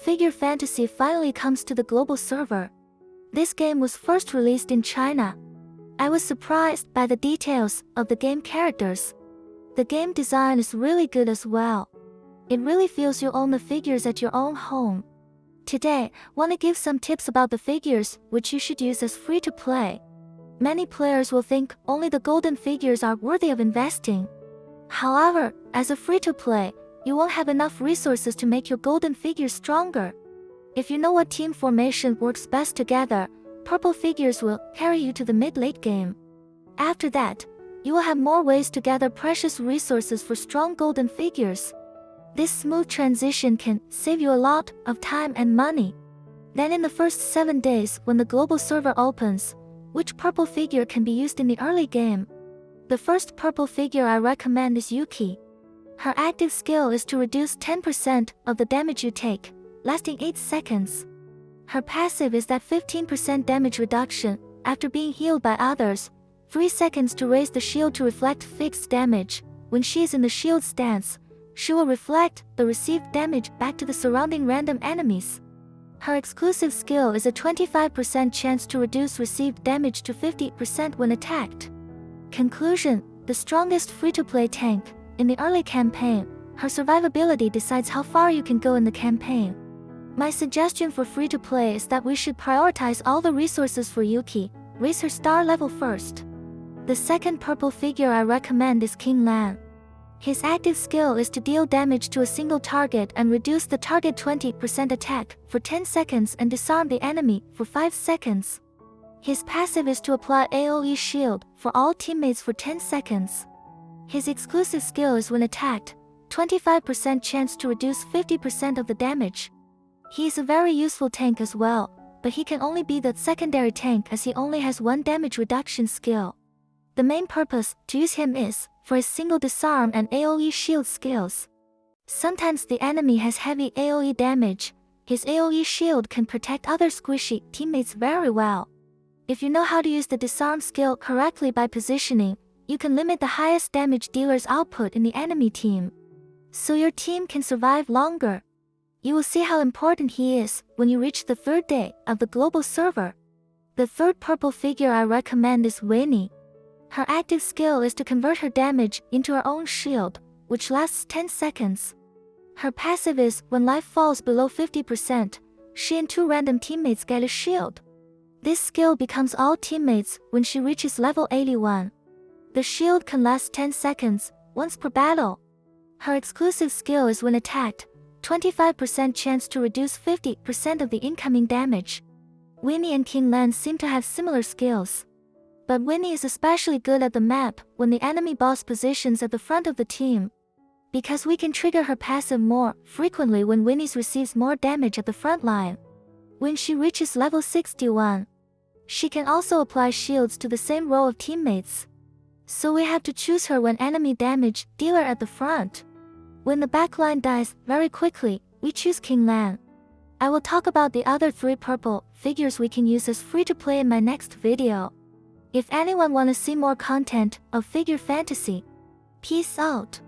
Figure Fantasy finally comes to the global server. This game was first released in China. I was surprised by the details of the game characters. The game design is really good as well. It really feels you own the figures at your own home. Today, want to give some tips about the figures which you should use as free to play. Many players will think only the golden figures are worthy of investing. However, as a free to play, you won't have enough resources to make your golden figures stronger. If you know what team formation works best together, purple figures will carry you to the mid-late game. After that, you will have more ways to gather precious resources for strong golden figures. This smooth transition can save you a lot of time and money. Then in the first 7 days when the global server opens, which purple figure can be used in the early game? The first purple figure I recommend is Yuki. Her active skill is to reduce 10% of the damage you take, lasting 8 seconds. Her passive is that 15% damage reduction after being healed by others, 3 seconds to raise the shield to reflect fixed damage. When she is in the shield stance, she will reflect the received damage back to the surrounding random enemies. Her exclusive skill is a 25% chance to reduce received damage to 50% when attacked. Conclusion: the strongest free-to-play tank in the early campaign. Her survivability decides how far you can go in the campaign. My suggestion for free-to-play is that we should prioritize all the resources for Yuki, raise her star level first. The second purple figure I recommend is Kingland. His active skill is to deal damage to a single target and reduce the target 20% attack for 10 seconds and disarm the enemy for 5 seconds. His passive is to apply AoE shield for all teammates for 10 seconds. His exclusive skill is when attacked, 25% chance to reduce 50% of the damage. He is a very useful tank as well, but he can only be that secondary tank as he only has 1 damage reduction skill. The main purpose to use him is for his single disarm and AoE shield skills. Sometimes the enemy has heavy AoE damage. His AoE shield can protect other squishy teammates very well. If you know how to use the disarm skill correctly by positioning, you can limit the highest damage dealer's output in the enemy team, so your team can survive longer. You will see how important he is when you reach the 3rd day of the global server. The third purple figure I recommend is Winnie. Her active skill is to convert her damage into her own shield, which lasts 10 seconds. Her passive is when life falls below 50%, she and 2 random teammates get a shield. This skill becomes all teammates when she reaches level 81. The shield can last 10 seconds, once per battle. Her exclusive skill is when attacked, 25% chance to reduce 50% of the incoming damage. Winnie and Kingland seem to have similar skills. But Winnie is especially good at the map when the enemy boss positions at the front of the team, because we can trigger her passive more frequently when Winnie receives more damage at the front line. When she reaches level 61, she can also apply shields to the same row of teammates. So we have to choose her when enemy damage dealer at the front. When the backline dies very quickly, we choose Kingland. I will talk about the other 3 purple figures we can use as free to play in my next video. If anyone wanna see more content of Figure Fantasy, peace out.